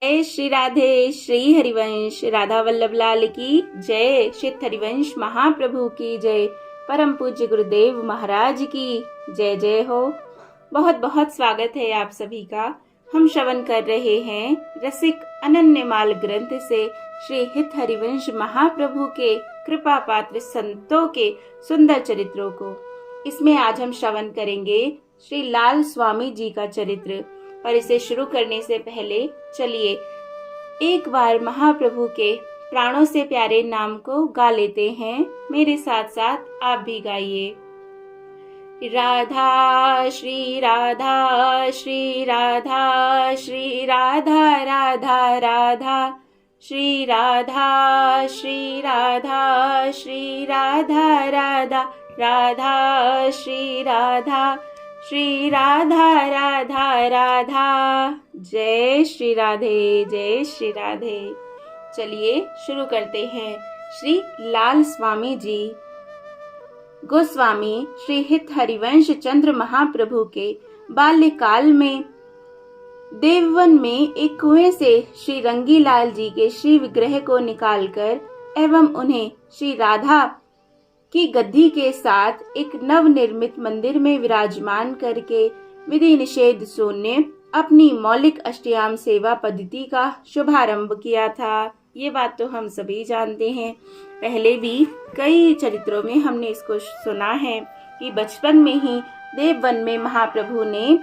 जय श्री राधे। श्री हरिवंश राधा वल्लभ लाल की जय। श्री हरिवंश महाप्रभु की जय। परम पूज्य गुरुदेव महाराज की जय जय हो। बहुत बहुत स्वागत है आप सभी का। हम श्रवण कर रहे हैं रसिक अनन्यमाल ग्रंथ से श्री हित हरिवंश महाप्रभु के कृपा पात्र संतों के सुंदर चरित्रों को। इसमें आज हम श्रवण करेंगे श्री लाल स्वामी जी का चरित्र। पर इसे शुरू करने से पहले चलिए एक बार महाप्रभु के प्राणों से प्यारे नाम को गा लेते हैं। मेरे साथ साथ आप भी गाइए। राधा श्री राधा श्री राधा श्री राधा राधा राधा श्री राधा श्री राधा श्री राधा राधा राधा श्री राधा श्री राधा राधा राधा। जय श्री राधे जय श्री राधे। चलिए शुरू करते हैं। श्री लाल स्वामी जी। गोस्वामी श्री हित हरिवंश चंद्र महाप्रभु के बाल्यकाल में देववन में एक कुएं से श्री रंगीलाल जी के श्री विग्रह को निकालकर एवं उन्हें श्री राधा की गद्दी के साथ एक नव निर्मित मंदिर में विराजमान करके विधि निषेध शून्य अपनी मौलिक अष्टयाम सेवा पद्धति का शुभारंभ किया था। ये बात तो हम सभी जानते हैं। पहले भी कई चरित्रों में हमने इसको सुना है कि बचपन में ही देववन में महाप्रभु ने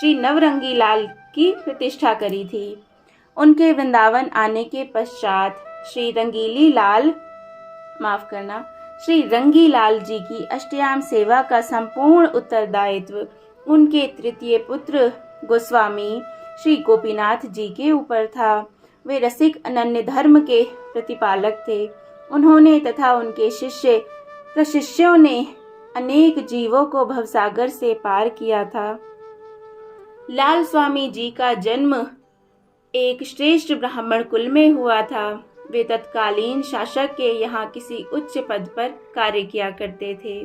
श्री नवरंगी लाल की प्रतिष्ठा करी थी। उनके वृंदावन आने के पश्चात श्री रंगीलाल जी की अष्टयाम सेवा का संपूर्ण उत्तरदायित्व उनके तृतीय पुत्र गोस्वामी श्री गोपीनाथ जी के ऊपर था। वे रसिक अनन्य धर्म के प्रतिपालक थे। उन्होंने तथा उनके प्रशिष्यों ने अनेक जीवों को भवसागर से पार किया था। लाल स्वामी जी का जन्म एक श्रेष्ठ ब्राह्मण कुल में हुआ था। वे तत्कालीन शासक के यहाँ किसी उच्च पद पर कार्य किया करते थे।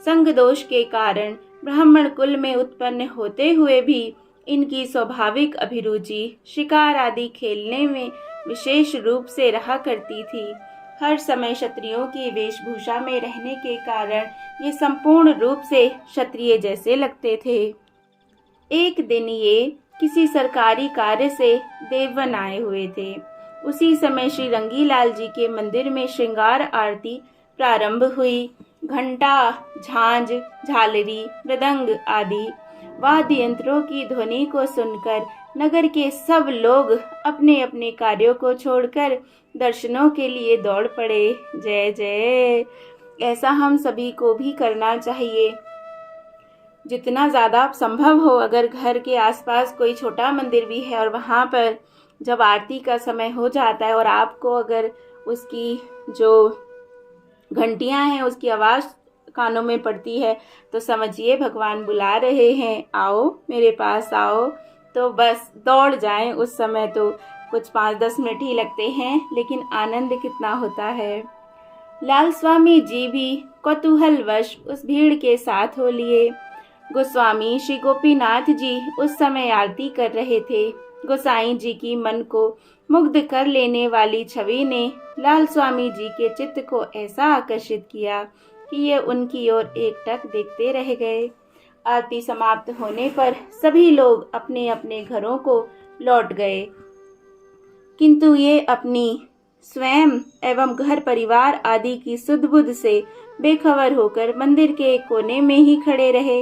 संग दोष के कारण ब्राह्मण कुल में उत्पन्न होते हुए भी इनकी स्वाभाविक अभिरुचि शिकार आदि खेलने में विशेष रूप से रहा करती थी। हर समय क्षत्रियों की वेशभूषा में रहने के कारण ये संपूर्ण रूप से क्षत्रिय जैसे लगते थे। एक दिन ये किसी सरकारी कार्य से देववन आए हुए थे। उसी समय श्री रंगीलाल जी के मंदिर में श्रृंगार आरती प्रारंभ हुई। घंटा, झांझ, झालरी, मृदंग आदि वाद्य यंत्रों की ध्वनि को सुनकर नगर के सब लोग अपने अपने कार्यों को छोड़कर दर्शनों के लिए दौड़ पड़े। जय जय। ऐसा हम सभी को भी करना चाहिए। जितना ज्यादा संभव हो, अगर घर के आसपास कोई छोटा मंदिर भी है और वहां पर जब आरती का समय हो जाता है और आपको अगर उसकी जो घंटियां हैं उसकी आवाज कानों में पड़ती है तो समझिए भगवान बुला रहे हैं, आओ मेरे पास आओ। तो बस दौड़ जाएं। उस समय तो कुछ 5-10 मिनट ही लगते हैं, लेकिन आनंद कितना होता है। लाल स्वामी जी भी कौतूहलवश उस भीड़ के साथ हो लिए। गोस्वामी श्री गोपीनाथ जी उस समय आरती कर रहे थे। गोसाई जी की मन को मुग्ध कर लेने वाली छवि ने लाल स्वामी जी के चित्त को ऐसा आकर्षित किया कि ये उनकी ओर एकटक देखते रह गए। आरती समाप्त होने पर सभी लोग अपने अपने घरों को लौट गए, किंतु ये अपनी स्वयं एवं घर परिवार आदि की सुध बुध से बेखबर होकर मंदिर के एक कोने में ही खड़े रहे।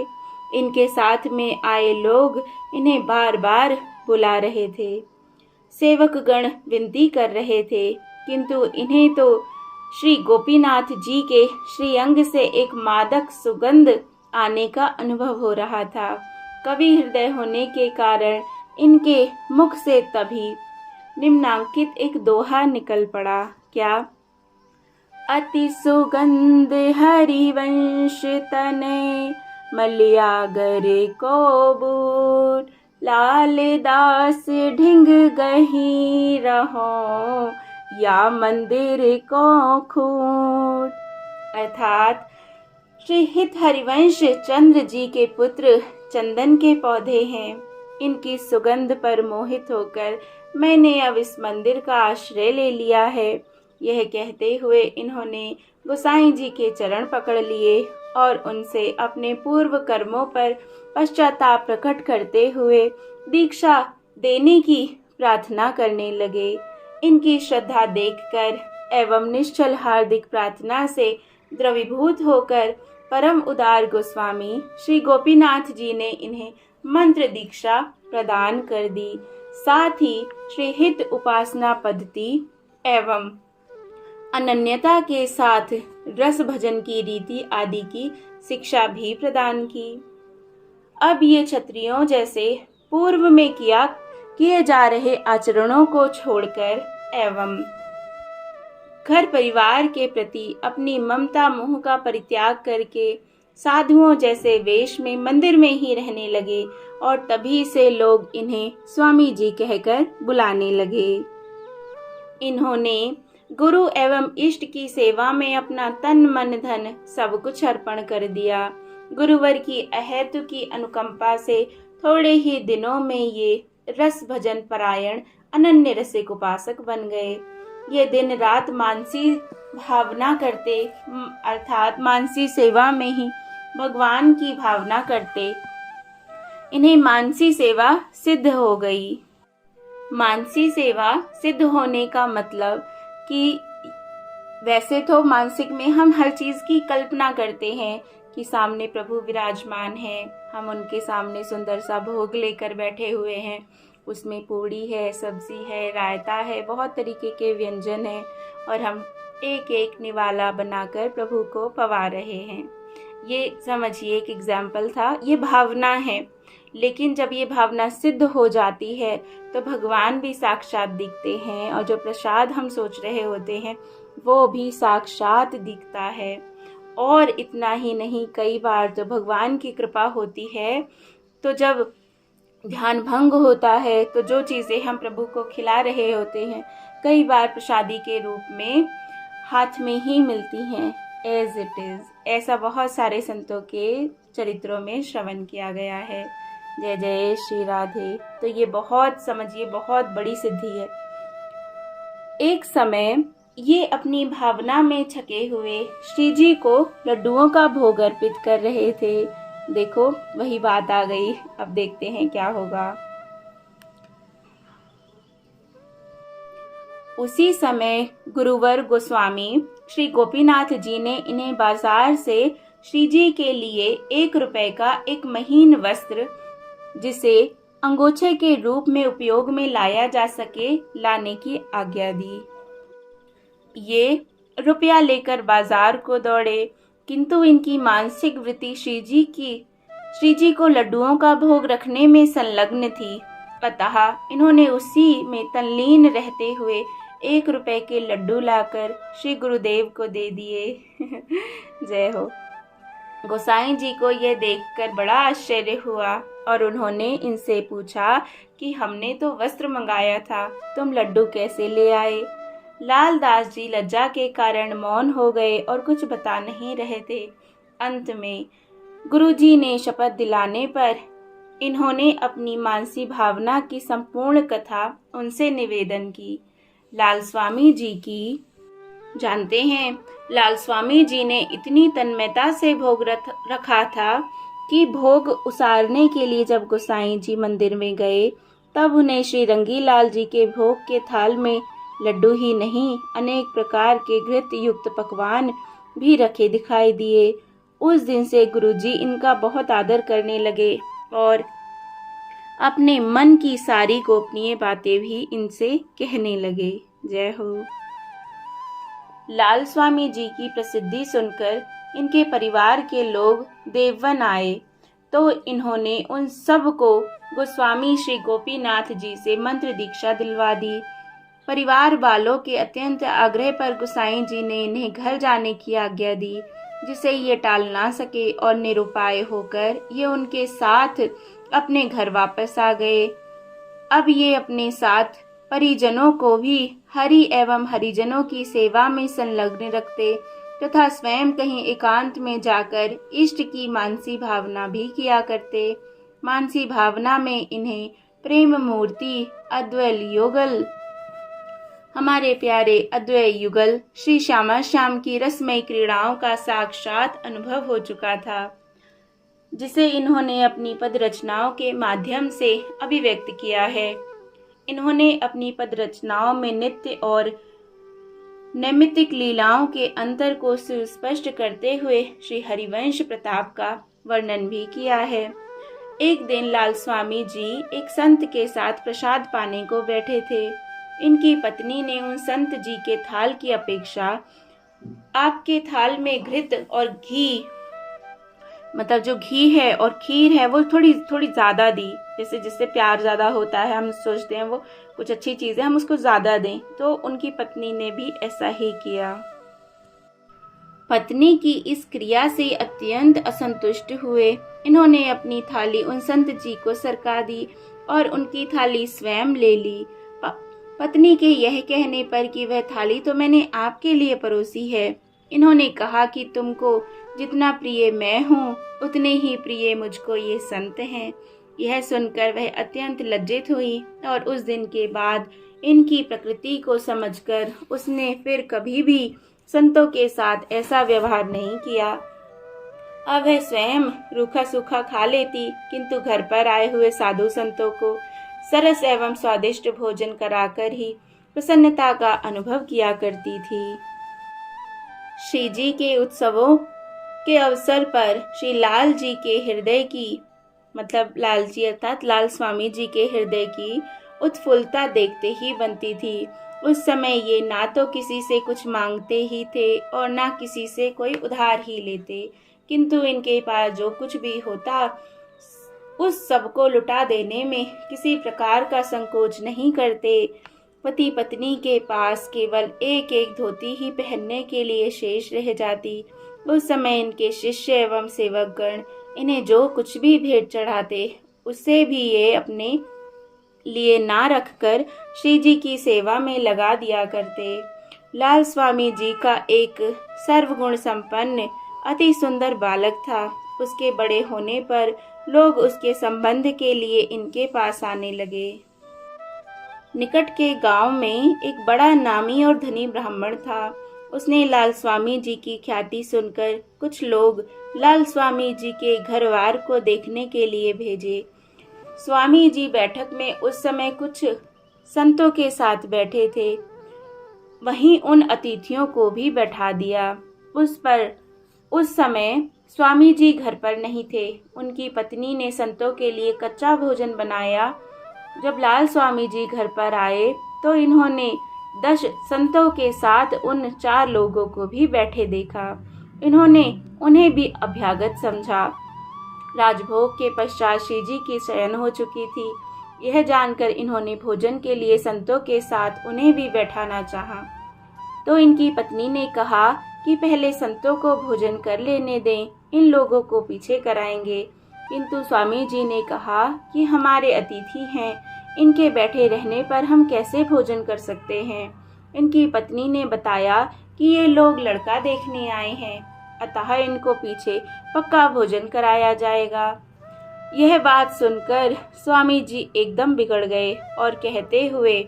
इनके साथ में आए लोग इन्हें बार बार बुला रहे थे। सेवक गण विनती कर रहे थे, किंतु इन्हें तो श्री गोपीनाथ जी के श्री अंग से एक मादक सुगंध आने का अनुभव हो रहा था। कवि हृदय होने के कारण इनके मुख से तभी निम्नांकित एक दोहा निकल पड़ा। क्या? अति सुगंध हरिवंश तने मलियागर को बूट लाल दास ढिंग गही रहो या मंदिर को खूट। अर्थात श्री हित हरिवंश चंद्र जी के पुत्र चंदन के पौधे हैं। इनकी सुगंध पर मोहित होकर मैंने अब इस मंदिर का आश्रय ले लिया है। यह कहते हुए इन्होंने गोसाई जी के चरण पकड़ लिए और उनसे अपने पूर्व कर्मों पर पश्चाताप प्रकट करते हुए दीक्षा देने की प्रार्थना करने लगे। इनकी श्रद्धा देखकर एवं निश्चल हार्दिक प्रार्थना से द्रवीभूत होकर परम उदार गोस्वामी श्री गोपीनाथ जी ने इन्हें मंत्र दीक्षा प्रदान कर दी। साथ ही श्री हित उपासना पद्धति एवं अनन्यता के साथ रस भजन की रीति आदि की शिक्षा भी प्रदान की। अब ये क्षत्रियों जैसे पूर्व में किए जा रहे आचरणों को छोड़कर एवं घर परिवार के प्रति अपनी ममता मोह का परित्याग करके साधुओं जैसे वेश में मंदिर में ही रहने लगे और तभी से लोग इन्हें स्वामी जी कहकर बुलाने लगे। इन्होंने गुरु एवं इष्ट की सेवा में अपना तन मन धन सब कुछ अर्पण कर दिया। गुरुवर की अहेतु की अनुकंपा से थोड़े ही दिनों में ये रस भजन परायण अनन्य रसिक उपासक बन गए। ये दिन रात मानसी भावना करते अर्थात मानसी सेवा में ही भगवान की भावना करते। इन्हें मानसी सेवा सिद्ध हो गई। मानसी सेवा सिद्ध होने का मतलब कि वैसे तो मानसिक में हम हर चीज की कल्पना करते हैं कि सामने प्रभु विराजमान है, हम उनके सामने सुंदर सा भोग लेकर बैठे हुए हैं, उसमें पूड़ी है, सब्जी है, रायता है, बहुत तरीके के व्यंजन हैं और हम एक एक निवाला बनाकर प्रभु को पवा रहे हैं। ये समझिए एक एग्जाम्पल था, ये भावना है। लेकिन जब ये भावना सिद्ध हो जाती है तो भगवान भी साक्षात दिखते हैं और जो प्रसाद हम सोच रहे होते हैं वो भी साक्षात दिखता है। और इतना ही नहीं, कई बार तो भगवान की कृपा होती है तो जब ध्यान भंग होता है तो जो चीज़ें हम प्रभु को खिला रहे होते हैं कई बार प्रसादी के रूप में हाथ में ही मिलती हैं एज इट इज। ऐसा बहुत सारे संतों के चरित्रों में श्रवण किया गया है। जय जय श्री राधे। तो ये बहुत समझिए बहुत बड़ी सिद्धि है। एक समय ये अपनी भावना में छके हुए श्री जी को लड्डुओं का भोग अर्पित कर रहे थे। देखो वही बात आ गई। अब देखते हैं क्या होगा। उसी समय गुरुवर गोस्वामी श्री गोपीनाथ जी ने इन्हें बाजार से श्री जी के लिए 1 रुपए का एक महीन वस्त्र जिसे अंगोछे के रूप में उपयोग में लाया जा सके लाने की आज्ञा दी। ये रुपया लेकर बाजार को दौड़े, किंतु इनकी मानसिक वृत्ति श्री जी को लड्डुओं का भोग रखने में संलग्न थी। अतः इन्होंने उसी में तल्लीन रहते हुए 1 रुपए के लड्डू लाकर श्री गुरुदेव को दे दिए। जय हो। गोसाई जी को यह देखकर बड़ा आश्चर्य हुआ और उन्होंने इनसे पूछा कि हमने तो वस्त्र मंगाया था, तुम लड्डू कैसे ले आए? लालदास जी लज्जा के कारण मौन हो गए और कुछ बता नहीं रहे थे। अंत में गुरुजी ने शपथ दिलाने पर इन्होंने अपनी मानसी भावना की संपूर्ण कथा उनसे निवेदन की। लाल स्वामी जी की जानते हैं, लाल स्वामी जी ने इतनी तन्मयता से भोग रखा था कि भोग उसारने के लिए जब गोसाई जी मंदिर में गए तब उन्हें श्री रंगीलाल जी के भोग के थाल में लड्डू ही नहीं अनेक प्रकार के घृत युक्त पकवान भी रखे दिखाई दिए। उस दिन से गुरुजी इनका बहुत आदर करने लगे और अपने मन की सारी गोपनीय बातें भी इनसे कहने लगे। जय हो। लाल स्वामी जी की प्रसिद्धि सुनकर इनके परिवार के लोग देववन आए तो इन्होंने उन सब को गोस्वामी श्री गोपीनाथ जी से मंत्र दीक्षा दिलवा दी। परिवार वालों के अत्यंत आग्रह पर गोसाई जी ने इन्हें घर जाने की आज्ञा दी, जिसे ये टाल ना सके और निरुपाय होकर ये उनके साथ अपने घर वापस आ गए। अब ये अपने साथ परिजनों को भी हरि एवं हरिजनों की सेवा में संलग्न रखते तथा स्वयं कहीं एकांत में जाकर इष्ट की मानसी भावना भी किया करते। मानसी भावना में इन्हें प्रेम मूर्ति अद्वैल युगल, हमारे प्यारे अद्वैय युगल श्री श्यामा श्याम की रसमयी क्रीड़ाओं का साक्षात अनुभव हो चुका था, जिसे इन्होंने अपनी पद रचनाओं के माध्यम से अभिव्यक्त किया है। इन्होंने अपनी पद रचनाओं में नित्य और नैमित्तिक लीलाओं के अंतर को सुस्पष्ट करते हुए श्री हरिवंश प्रताप का वर्णन भी किया है। एक दिन लाल स्वामी जी एक संत के साथ प्रसाद पाने को बैठे थे। इनकी पत्नी ने उन संत जी के थाल की अपेक्षा आपके थाल में घृत और घी, मतलब जो घी है और खीर है वो थोड़ी थोड़ी ज्यादा दी। जैसे जिससे प्यार ज्यादा होता है, हम सोचते हैं वो कुछ अच्छी चीज है, हम उसको ज्यादा दें, तो उनकी पत्नी ने भी ऐसा ही किया। पत्नी की इस क्रिया से अत्यंत असंतुष्ट हुए। इन्होंने अपनी थाली उन संत जी को सरका दी और उनकी थाली स्वयं ले ली। पत्नी के यह कहने पर कि वह थाली तो मैंने आपके लिए परोसी है, इन्होंने कहा कि तुमको जितना प्रिय मैं हूँ उतने ही प्रिय मुझको ये संत हैं। यह सुनकर वह अत्यंत लज्जित हुई और उस दिन के बाद इनकी प्रकृति को समझकर उसने फिर कभी भी संतों के साथ ऐसा व्यवहार नहीं किया। अब वह स्वयं रूखा सूखा खा लेती, किंतु घर पर आए हुए साधु संतों को सरस एवं स्वादिष्ट भोजन कराकर ही प्रसन्नता का अनुभव किया करती थी। श्री जी के उत्सवों के अवसर पर श्री लाल जी के हृदय की, मतलब लाल जी अर्थात लाल स्वामी जी के हृदय की उत्फुल्लता देखते ही बनती थी। उस समय ये ना तो किसी से कुछ मांगते ही थे और ना किसी से कोई उधार ही लेते, किंतु इनके पास जो कुछ भी होता उस सबको लुटा देने में किसी प्रकार का संकोच नहीं करते। पति पत्नी के पास केवल एक एक धोती ही पहनने के लिए शेष रह जाती। उस समय इनके शिष्य एवं सेवक गण इन्हें जो कुछ भी भेंट चढ़ाते उससे भी ये अपने लिए ना रखकर श्री जी की सेवा में लगा दिया करते। लाल स्वामी जी का एक सर्वगुण संपन्न अति सुंदर बालक था। उसके बड़े होने पर लोग उसके संबंध के लिए इनके पास आने लगे। निकट के गांव में एक बड़ा नामी और धनी ब्राह्मण था। उसने लाल स्वामी जी की ख्याति सुनकर कुछ लोग लाल स्वामी जी के घरवार को देखने के लिए भेजे। स्वामी जी बैठक में उस समय कुछ संतों के साथ बैठे थे, वहीं उन अतिथियों को भी बैठा दिया। उस समय स्वामी जी घर पर नहीं थे। उनकी पत्नी ने संतों के लिए कच्चा भोजन बनाया। जब लाल स्वामी जी घर पर आए तो इन्होंने 10 संतों के साथ उन 4 लोगों को भी बैठे देखा। इन्होंने उन्हें भी अभ्यागत समझा। राजभोग के पश्चात श्री जी की शयन हो चुकी थी। यह जानकर इन्होंने भोजन के लिए संतों के साथ उन्हें भी बैठाना चाहा, तो इनकी पत्नी ने कहा कि पहले संतों को भोजन कर लेने दें, इन लोगों को पीछे कराएंगे। किंतु स्वामी जी ने कहा कि हमारे अतिथि हैं, इनके बैठे रहने पर हम कैसे भोजन कर सकते हैं। इनकी पत्नी ने बताया कि ये लोग लड़का देखने आए हैं, अतः इनको पीछे पक्का भोजन कराया जाएगा। यह बात सुनकर स्वामी जी एकदम बिगड़ गए और कहते हुए,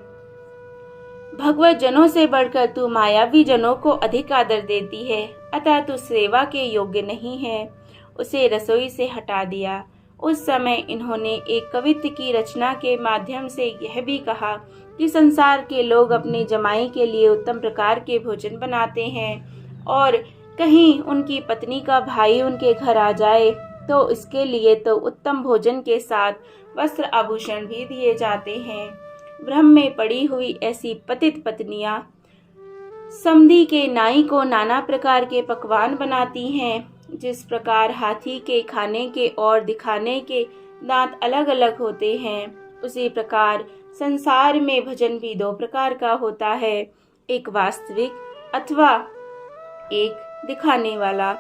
भगवत जनों से बढ़कर तू मायावी जनों को अधिक आदर देती है, अतः तू सेवा के योग्य नहीं है। उसे रसोई से हटा दिया। उस समय इन्होंने एक कवित्त की रचना के माध्यम से यह भी कहा कि संसार के लोग अपने जमाई के लिए उत्तम प्रकार के भोजन बनाते हैं और कहीं उनकी पत्नी का भाई उनके घर आ जाए तो इसके लिए तो उत्तम भोजन के साथ वस्त्र आभूषण भी दिए जाते हैं। भ्रम में पड़ी हुई ऐसी पतित पत्नियां समधी के नाई को नाना प्रकार के पकवान बनाती हैं। जिस प्रकार हाथी के खाने के और दिखाने के दांत अलग अलग होते हैं, उसी प्रकार संसार में भजन भी 2 प्रकार का होता है, एक वास्तविक अथवा एक दिखाने वाला।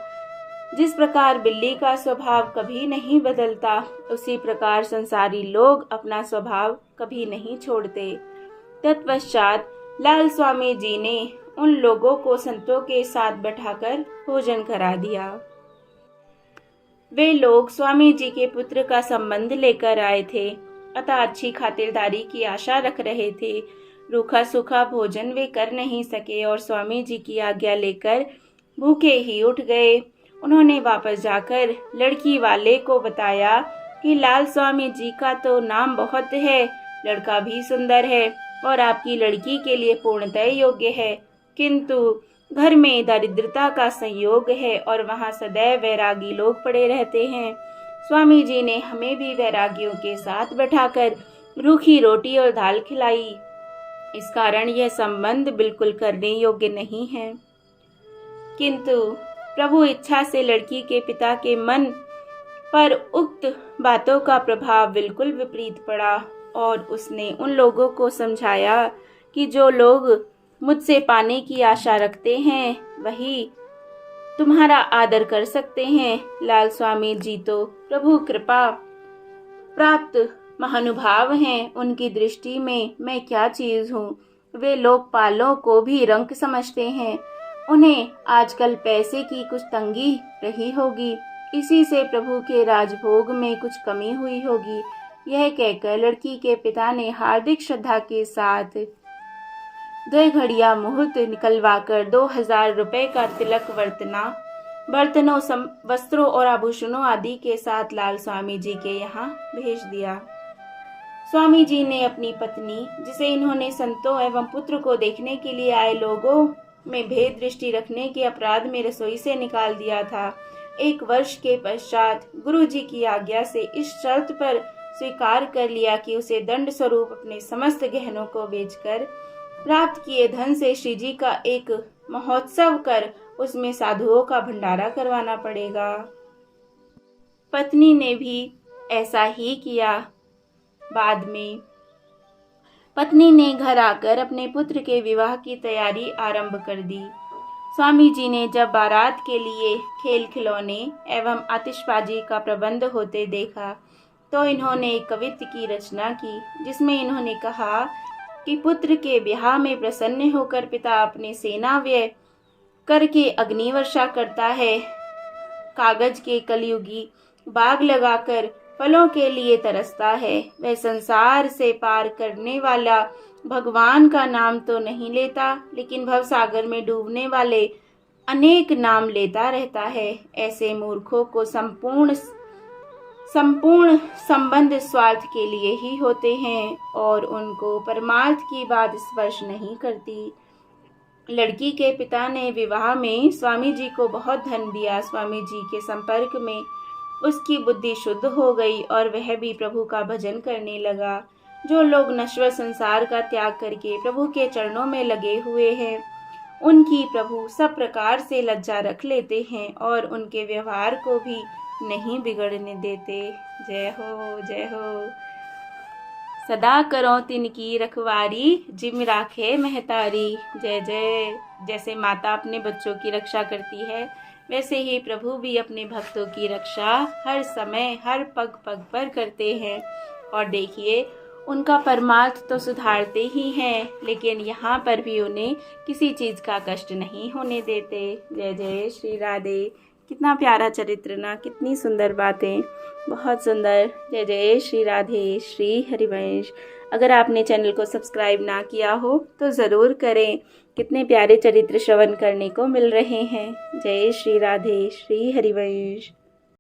जिस प्रकार बिल्ली का स्वभाव कभी नहीं बदलता, उसी प्रकार संसारी लोग अपना स्वभाव कभी नहीं छोड़ते। तत्पश्चात लाल स्वामी जी ने उन लोगों को संतों के साथ बैठाकर भोजन करा दिया। वे लोग स्वामी जी के पुत्र का संबंध लेकर आए थे। अतः अच्छी खातिरदारी की आशा रख रहे थे। रूखा सूखा भोजन वे कर नहीं सके और स्वामी जी की आज्ञा लेकर भूखे ही उठ गए। उन्होंने वापस जाकर लड़की वाले को बताया कि लाल स्वामी जी का तो नाम बहुत है, लड़का भी सुंदर है और आपकी लड़की के लिए पूर्णतः योग्य है, किंतु घर में दरिद्रता का संयोग है और वहाँ सदैव वैरागी लोग पड़े रहते हैं। स्वामी जी ने हमें भी वैरागियों के साथ बैठाकर रूखी रोटी और दाल खिलाई। इस कारण यह संबंध बिल्कुल करने योग्य नहीं है। किंतु प्रभु इच्छा से लड़की के पिता के मन पर उक्त बातों का प्रभाव बिल्कुल विपरीत पड़ा और उसने उन लोगों को समझाया कि जो लोग मुझसे पाने की आशा रखते हैं वही तुम्हारा आदर कर सकते हैं। लाल स्वामी जी तो प्रभु कृपा प्राप्त महानुभाव हैं, उनकी दृष्टि में मैं क्या चीज हूँ। वे लोकपालों को भी रंक समझते हैं। उन्हें आजकल पैसे की कुछ तंगी रही होगी, इसी से प्रभु के राजभोग में कुछ कमी हुई होगी। यह कहकर लड़की के पिता ने हार्दिक श्रद्धा के साथ 2 घड़िया मुहूर्त निकलवाकर 2000 रुपए का तिलक बर्तनों वस्त्रों और आभूषणों आदि के साथ लाल स्वामी जी के यहाँ भेज दिया। स्वामी जी ने अपनी पत्नी, जिसे इन्होंने संतों एवं पुत्र को देखने के लिए आए लोगों में भेद दृष्टि रखने के अपराध में रसोई से निकाल दिया था, 1 वर्ष के पश्चात गुरु जी की आज्ञा से इस शर्त पर स्वीकार कर लिया कि उसे दंड स्वरूप अपने समस्त गहनों को बेचकर प्राप्त किए धन से श्री जी का एक महोत्सव कर उसमें साधुओं का भंडारा करवाना पड़ेगा। पत्नी ने भी ऐसा ही किया। बाद में पत्नी ने घर आकर अपने पुत्र के विवाह की तैयारी आरंभ कर दी। स्वामी जी ने जब बारात के लिए खेल खिलौने एवं आतिशबाजी का प्रबंध होते देखा तो इन्होंने एक कवित्त की रचना की, जिसमें इन्होंने कहा कि पुत्र के ब्याह में प्रसन्न होकर पिता अपने सेना व्यय करके अग्निवर्षा करता है, कागज के कलयुगी बाग लगाकर फलों के लिए तरसता है। वह संसार से पार करने वाला भगवान का नाम तो नहीं लेता, लेकिन भवसागर में डूबने वाले अनेक नाम लेता रहता है। ऐसे मूर्खों को संपूर्ण संबंध स्वार्थ के लिए ही होते हैं और उनको परमार्थ की बात स्पर्श नहीं करती। लड़की के पिता ने विवाह में स्वामी जी को बहुत धन दिया। स्वामी जी के संपर्क में उसकी बुद्धि शुद्ध हो गई और वह भी प्रभु का भजन करने लगा। जो लोग नश्वर संसार का त्याग करके प्रभु के चरणों में लगे हुए हैं, उनकी प्रभु सब प्रकार से लज्जा रख लेते हैं और उनके व्यवहार को भी नहीं बिगड़ने देते। जय हो जय हो। सदा करो तिनकी रखवारी, जिम राखे महतारी। जय जय। जैसे माता अपने बच्चों की रक्षा करती है, वैसे ही प्रभु भी अपने भक्तों की रक्षा हर समय हर पग पग पर करते हैं। और देखिए, उनका परमार्थ तो सुधारते ही हैं, लेकिन यहाँ पर भी उन्हें किसी चीज़ का कष्ट नहीं होने देते। जय जय श्री राधे। कितना प्यारा चरित्र ना, कितनी सुंदर बातें, बहुत सुंदर। जय जय श्री राधे। श्री हरिवंश। अगर आपने चैनल को सब्सक्राइब ना किया हो तो ज़रूर करें। कितने प्यारे चरित्र श्रवण करने को मिल रहे हैं। जय श्री राधे। श्री हरिवंश।